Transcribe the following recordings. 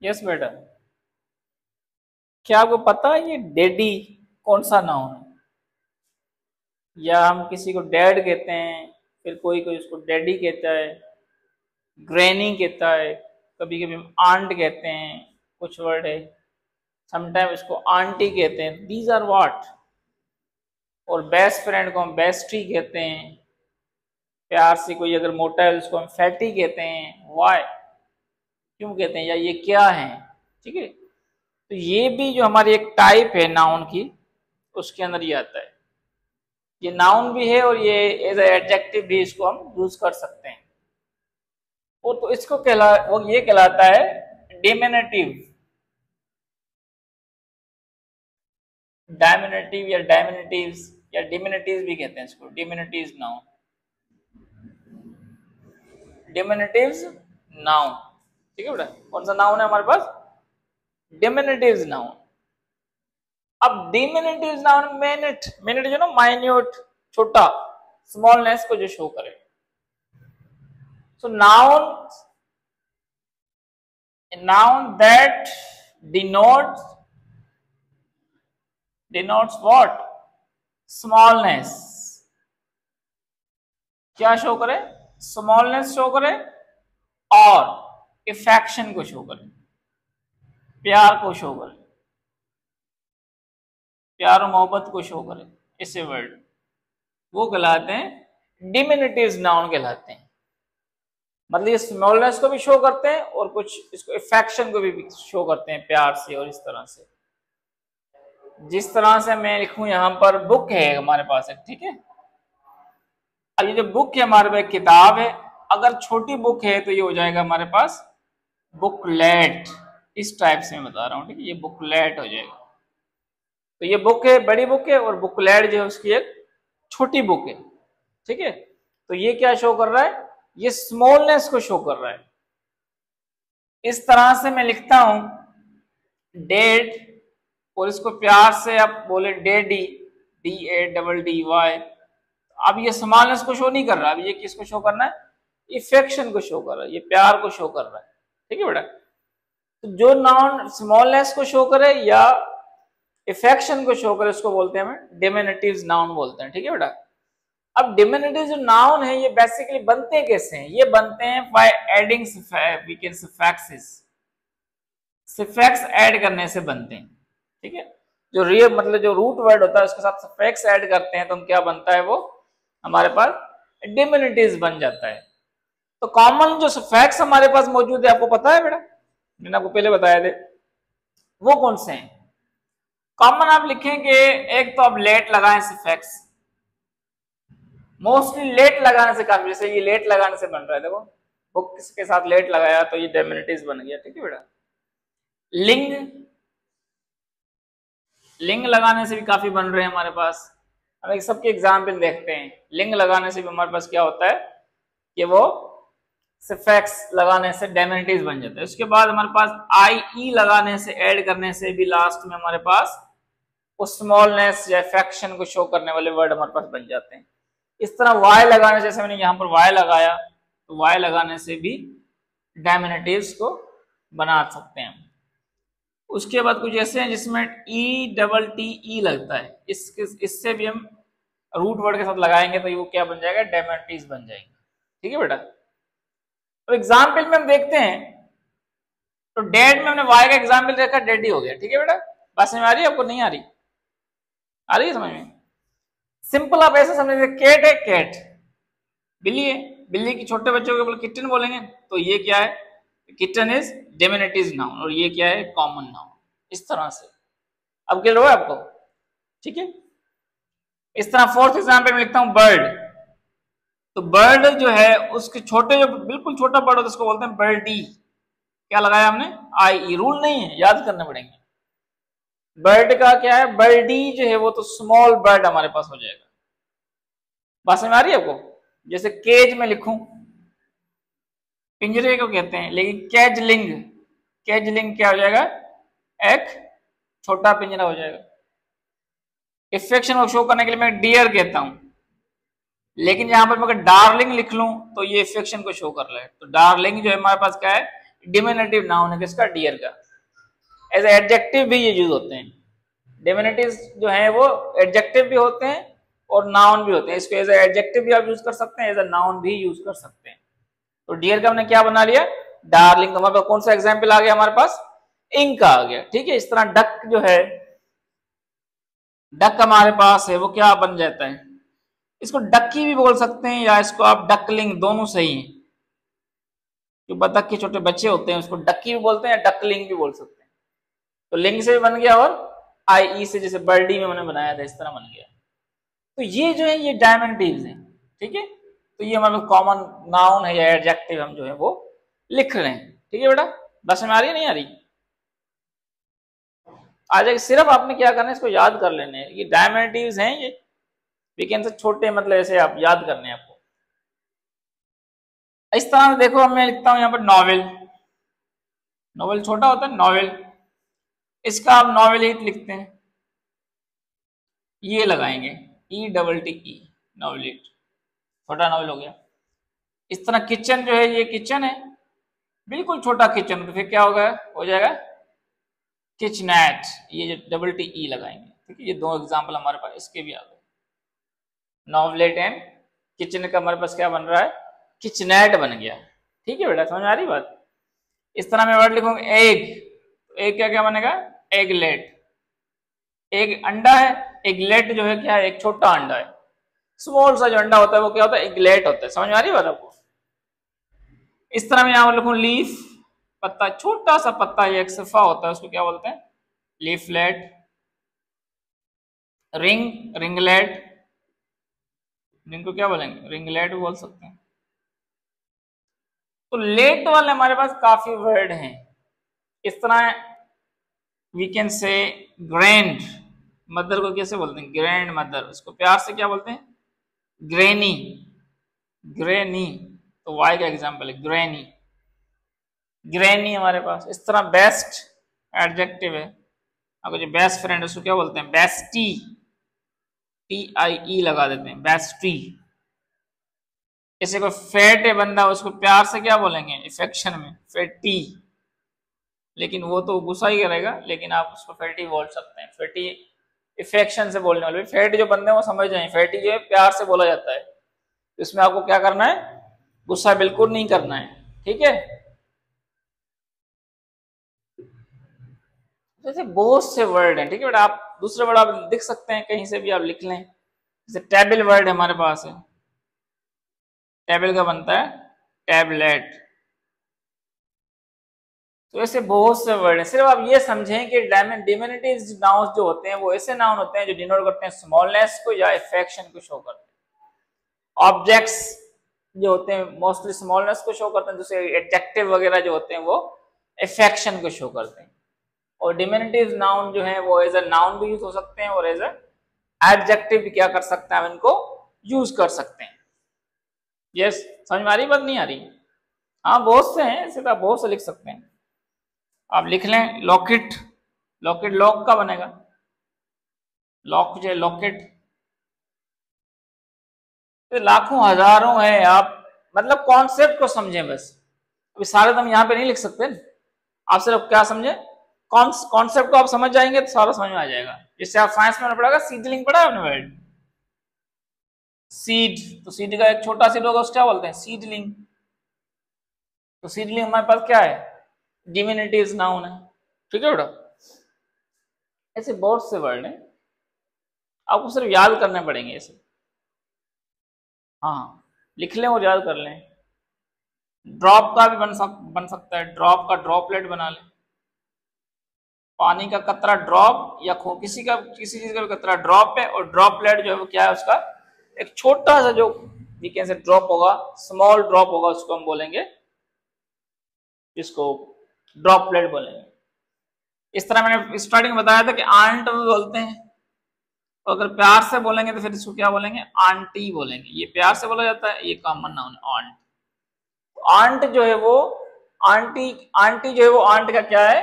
Yes बेटा, क्या आपको पता है ये डैडी कौन सा नाउन है? या हम किसी को डैड कहते हैं, फिर कोई कोई उसको डैडी कहता है, ग्रैनी कहता है, कभी कभी हम आंट कहते हैं, कुछ वर्ड है, समटाइम इसको आंटी कहते हैं। These are what. और बेस्ट फ्रेंड को हम बेस्टी कहते हैं। प्यार से कोई अगर मोटा है उसको हम फैटी कहते हैं। वाई, क्यों कहते हैं, या ये क्या है? ठीक है, तो ये भी जो हमारी एक टाइप है नाउन की, उसके अंदर ये आता है। ये नाउन भी है और ये एज एडजेक्टिव भी इसको हम यूज कर सकते हैं। वो तो इसको वो ये कहलाता है डिमिनिटिव। डायमिनेटिव या डायमिनेटिव्स या डिमिनिटिव्स भी कहते हैं इसको, डिमिनिटिव्स नाउन, डिमिनिटिव्स नाउन। ठीक है बेटा, कौन सा नाउन है हमारे पास? डिमिनिटिव्स नाउन। अब डिमिनिटिव्स नाउन मिनट, मिनट जो ना माइन्यूट, छोटा, स्मॉलनेस को जो शो करे। So noun, noun that denotes what? Smallness. क्या शो करे? स्मॉलनेस शो करे और इफेक्शन को शो करे, प्यार को शो करे, प्यार और मोहब्बत को शो करे। ऐसे वर्ड वो कहलाते हैं डिमिनिटिव्स नाउन कहलाते हैं। मतलब ये स्मॉलनेस को भी शो करते हैं और कुछ इसको इफेक्शन को भी शो करते हैं, प्यार से और इस तरह से। जिस तरह से मैं लिखूं यहां पर, बुक है हमारे पास एक, ठीक है। अब ये जो बुक है हमारे पास किताब है, अगर छोटी बुक है तो ये हो जाएगा हमारे पास बुकलेट। इस टाइप से मैं बता रहा हूं, ठीक है, ये बुकलेट हो जाएगा। तो ये बुक है, बड़ी बुक है, और बुकलेट जो है उसकी एक छोटी बुक है। ठीक है, तो ये क्या शो कर रहा है? ये स्मॉलनेस को शो कर रहा है। इस तरह से मैं लिखता हूं डेड, और इसको प्यार से आप बोले डेडी, DADDY। अब ये स्मॉलनेस को शो नहीं कर रहा, अब ये किसको शो करना है? इफेक्शन को शो कर रहा है, ये प्यार को शो कर रहा है। ठीक है बेटा, तो जो नाउन स्मॉलनेस को शो करे या इफेक्शन को शो करे उसको बोलते हैं हमें डिमिनिटिव्स नाउन बोलते हैं। ठीक है बेटा, अब डिमिनिटिव जो नाउन है ये बेसिकली बनते कैसे हैं? ये बनते हैं by adding suffixes, suffix add करने से बनते हैं। ठीक है, जो रियल मतलब जो रूट वर्ड होता है उसके साथ सफिक्स ऐड करते हैं तो हम क्या बनता है, वो हमारे पास डिमिनिटिव्स बन जाता है। तो कॉमन जो सफिक्स हमारे पास मौजूद है, आपको पता है बेटा, मैंने आपको पहले बताया थे, वो कौन से हैं? कॉमन आप लिखेंगे, एक तो आप लेट लगाएं सफिक्स, मोस्टली लेट लगाने से काफी, जैसे ये लेट लगाने से बन रहा है, देखो बुक के साथ लेट लगाया तो ये डिमिनिटिव्स बन गया। ठीक है बेटा, लिंग, लिंग लगाने से भी काफी बन रहे हैं हमारे पास। हम एक सबके एग्जाम्पल देखते हैं। लिंग लगाने से भी हमारे पास क्या होता है कि वो सफिक्स लगाने से डिमिनिटिव्स बन जाता है। उसके बाद हमारे पास IE लगाने से, ऐड करने से भी लास्ट में हमारे पास उस स्मॉलनेस या इफेक्शन को शो करने वाले वर्ड हमारे पास बन जाते हैं। इस तरह वाई लगाने, जैसे मैंने यहाँ पर वाई लगाया, तो वाई लगाने से भी डिमिनिटिव्स को बना सकते हैं। उसके बाद कुछ ऐसे हैं जिसमें ETTE लगता है, इससे भी हम रूट वर्ड के साथ लगाएंगे तो वो क्या बन जाएगा? डिमिनिटिव्स बन जाएंगे। ठीक है बेटा, तो एग्जाम्पल में हम देखते हैं, तो डेड में हमने वाई का एग्जाम्पल रखा, डेडी हो गया। ठीक है बेटा, बात समझ में आ रही है आपको? नहीं आ रही? आ रही है समझ में? सिंपल आप ऐसे समझ, कैट है, कैट बिल्ली है, बिल्ली की छोटे बच्चों के बोले किटन बोलेंगे, तो ये क्या है? किटन इज डिमिनिटिव नाउन, और ये क्या है? Common noun. इस तरह से अब क्लियर हुआ आपको? ठीक है, इस तरह फोर्थ एग्जाम्पल में लिखता हूं बर्ड। तो बर्ड जो है उसके छोटे, जो बिल्कुल छोटा बर्ड होता है उसको बोलते हैं बर्डी। क्या लगाया हमने? IE। रूल नहीं है, याद करने पड़ेंगे। बर्ड का क्या है? बर्डी जो है वो तो स्मॉल बर्ड हमारे पास हो जाएगा। बात समझ में आ रही है आपको? जैसे केज में लिखूं, पिंजरे को कहते हैं, लेकिन कैजलिंग, कैजलिंग क्या हो जाएगा? एक छोटा पिंजरा हो जाएगा। इफेक्शन को शो करने के लिए मैं डियर कहता हूं, लेकिन यहां पर मैं डार्लिंग लिख लूं तो ये इफेक्शन को शो कर रहा है। तो डार्लिंग जो है हमारे पास क्या है? डिमिनिटिव नाउन है किसका, डियर का। एज एडजेक्टिव भी ये यूज होते हैं। डिमिनिटिव जो है वो एडजेक्टिव भी होते हैं और नाउन भी होते हैं। इसको एज एडजेक्टिव भी आप यूज कर सकते हैं, एज अ नाउन भी यूज कर सकते हैं। तो डियर का हमने क्या बना लिया, डार्लिंग। हमारे पास कौन सा एग्जाम्पल आ गया, हमारे पास इंक आ गया। ठीक है, इस तरह डक जो है, डक हमारे पास है वो क्या बन जाता है, इसको डक्की भी बोल सकते हैं या इसको आप डकलिंग, दोनों सही है। जो बतख के छोटे बच्चे होते हैं उसको डक्की भी बोलते हैं या डकलिंग भी बोल सकते हैं। तो लिंग से भी बन गया और आई ई से, जैसे बर्डी में मैंने बनाया था इस तरह बन गया। तो ये जो है ये डायमेंटिव्स हैं। ठीक है, तो ये हमारे कॉमन नाउन है या एडजेक्टिव हम जो है वो लिख रहे हैं। ठीक है बेटा, बस में आ रही है नहीं आ रही, आ जाएगी। सिर्फ आपने क्या करना है, इसको याद कर लेने हैं। ये डायमेंटिव्स हैं, ये वीकेंड से छोटे, मतलब ऐसे आप याद करने हैं आपको। इस तरह से देखो, मैं लिखता हूं यहाँ पर नॉवेल। नॉवेल छोटा होता है नॉवेल, इसका आप नॉवेलिट लिखते हैं, ये लगाएंगे ई डबल टी ई, नॉवेलिट, छोटा नॉवेल हो गया। इस तरह किचन जो है ये किचन है, बिल्कुल छोटा किचन, तो फिर क्या होगा, हो जाएगा किचनेट, ये जो डबल टी ई लगाएंगे। ठीक है, ये दो एग्जाम्पल हमारे पास इसके भी आ गए, नॉवलेट एंड किचन का हमारे पास क्या बन रहा है, किचनेट बन गया। ठीक है बेटा, समझ में आ रही बात। इस तरह मैं वर्ड लिखूंगा एग, एग क्या क्या बनेगा, एगलेट। एक अंडा है, एगलेट जो है क्या है, एक छोटा अंडा है। स्मॉल सा जो अंडा होता है वो क्या होता है, एगलेट होता है। समझ में आ रही बात आपको। इस तरह मैं यहां लिखूं लीफ, पत्ता, छोटा सा पत्ता, ये एक सफा होता है, उसको क्या बोलते हैं, लीफलेट। रिंग, रिंगलेट, रिंग को क्या बोलेंगे, रिंगलेट भी बोल सकते हैं। तो लेट वाले हमारे पास काफी वर्ड हैं। इस तरह we can say grandmother को कैसे बोलते हैं, ग्रैंड मदर, उसको प्यार से क्या बोलते हैं, ग्रैनी, ग्रैनी। तो वाई का एग्जाम्पल है ग्रैनी, ग्रैनी हमारे पास। इस तरह बेस्ट एडजेक्टिव है, आपको जो बेस्ट फ्रेंड उसको क्या बोलते हैं, बेस्टी, टी आई ई लगा देते हैं, बेस्टी। जैसे कोई फैट है बंदा, उसको प्यार से क्या बोलेंगे, इफेक्शन में फैटी, लेकिन वो तो गुस्सा ही करेगा, लेकिन आप उसको फैटी बोल सकते हैं। फैटी इफेक्शन से बोलने वाले, फैट जो बंदे हैं वो समझ जाए, फैटी जो है प्यार से बोला जाता है। इसमें आपको क्या करना है, गुस्सा बिल्कुल नहीं करना है। ठीक है, जैसे बहुत से वर्ड हैं। ठीक है बेटा, आप दूसरे वर्ड आप लिख सकते हैं, कहीं से भी आप लिख लें। जैसे टेबल वर्ड हमारे पास है, टेबल का बनता है टैबलेट। तो ऐसे बहुत से वर्ड हैं। सिर्फ आप ये समझें कि डिमिनिटिव नाउन्स जो होते हैं वो ऐसे नाउन होते हैं जो डिनोट करते हैं स्मॉलनेस को या इफेक्शन को शो करते हैं। ऑब्जेक्ट्स जो होते हैं मोस्टली स्मॉलनेस को शो करते हैं, जैसे एडजेक्टिव वगैरह जो होते हैं वो इफेक्शन को शो करते हैं। और डिमिनिटिव नाउन जो है वो एज अ नाउन भी यूज हो सकते हैं और एज अ एडजेक्टिव भी क्या कर सकते हैं, हम इनको यूज कर सकते हैं। यस, समझ में आ रही बात, नहीं आ रही। हाँ बहुत से हैं, ऐसे तो आप बहुत से लिख सकते हैं। आप लिख लें लॉकेट, लॉकेट लॉक का बनेगा, लॉक जो है लॉकेट। तो लाखों हजारों है, आप मतलब कॉन्सेप्ट को समझें बस। अभी सारे तो हम यहाँ पे नहीं लिख सकते, आप सिर्फ क्या समझे, कॉन्सेप्ट को आप समझ जाएंगे तो सारा समझ में आ जाएगा। जिससे आप साइंस में पढ़ेगा, सीडलिंग पढ़ा है आपने वर्ड, सीड, तो सीड का एक छोटा सीड होगा, उसको क्या बोलते हैं, सीडलिंग। तो सीडलिंग हमारे पास क्या है, डिमिनिटिव नाउन है। ठीक है बेटा, ऐसे बहुत से वर्ड हैं, आपको सिर्फ याद करने पड़ेंगे ऐसे। हाँ, लिख लें और याद कर लें। ड्रॉप का भी बन सकता है, ड्रॉप का ड्रॉपलेट बना लें, पानी का कतरा ड्रॉप, या किसी चीज का भी कतरा ड्रॉप है, और ड्रॉपलेट जो है वो क्या है, उसका एक छोटा सा जो वीकेंड से ड्रॉप होगा, स्मॉल ड्रॉप होगा, उसको हम बोलेंगे, इसको ड्रॉपलेट बोलेंगे। इस तरह मैंने स्टार्टिंग में बताया था कि आंट भी बोलते हैं, तो अगर प्यार से बोलेंगे तो फिर इसको क्या बोलेंगे, आंटी बोलेंगे। ये प्यार से बोला जाता है, ये कॉमन नाउन है आंट। आंट जो है वो आंटी, आंटी जो है वो आंट का क्या है,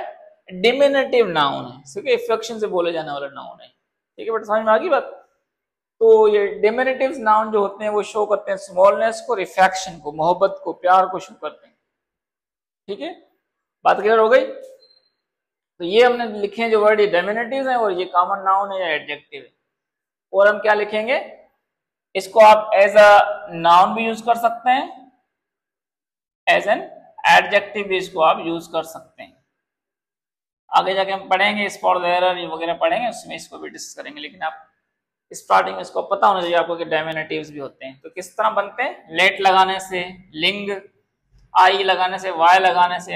डिमिनिटिव नाउन है, ठीक है, इफेक्शन से बोले जाने वाला नाउन है। ठीक है बेटा, समझ में आ गई बात। तो ये डिमिनिटिव नाउन जो होते हैं वो शो करते हैं स्मॉलनेस को, इफेक्शन को, मोहब्बत को, प्यार को शो करते हैं। ठीक है, बात क्लियर हो गई? तो ये हमने लिखे हैं जो वर्ड, ये डेमिनेटिव है और ये कॉमन नाउन है या एडजेक्टिव है। और हम क्या लिखेंगे, इसको आप एज अ नाउन भी यूज कर सकते हैं, एज एन एडजेक्टिव भी इसको आप यूज कर सकते हैं। आगे जाके हम पढ़ेंगे स्पॉट एरर ये वगैरह पढ़ेंगे, उसमें इसको भी डिस्कस करेंगे, लेकिन आप स्टार्टिंग में इसको पता होना चाहिए आपको कि डेमिनेटिव्स भी होते हैं। तो किस तरह बनते हैं, लेट लगाने से, लिंग, आई लगाने से, वाई लगाने से,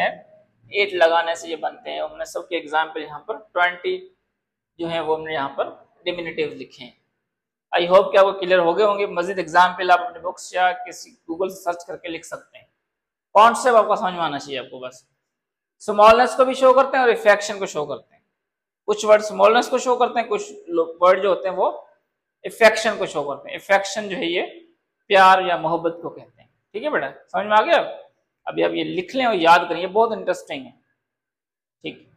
एट लगाने से ये बनते हैं। हमने सबके एग्जाम्पल यहाँ पर 20 जो है वो हमने यहाँ पर डिमिनेटिव लिखे हैं। आई होप कि आपको क्लियर हो गए होंगे। मजीद एग्जाम्पल आप अपने बुक्स या किसी गूगल से सर्च करके लिख सकते हैं। कॉन्सेप्ट आपका समझ में आना चाहिए आपको बस। स्मॉलनेस को भी शो करते हैं और इफेक्शन को शो करते हैं। कुछ वर्ड स्मॉलनेस को शो करते हैं, कुछ वर्ड जो होते हैं वो इफेक्शन को शो करते हैं। इफेक्शन जो है ये प्यार या मोहब्बत को कहते हैं। ठीक है बेटा, समझ में आ गया? अभी आप ये लिख लें और याद करें, ये बहुत इंटरेस्टिंग है। ठीक,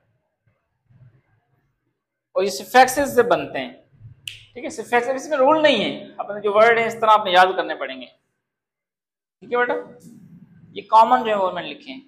और ये सिफिक्सेस से बनते हैं। ठीक है, सिफिक्स इसमें रूल नहीं है, अपने जो वर्ड है इस तरह आपने याद करने पड़ेंगे। ठीक है बेटा, ये कॉमन जो है वो मैंने लिखे हैं।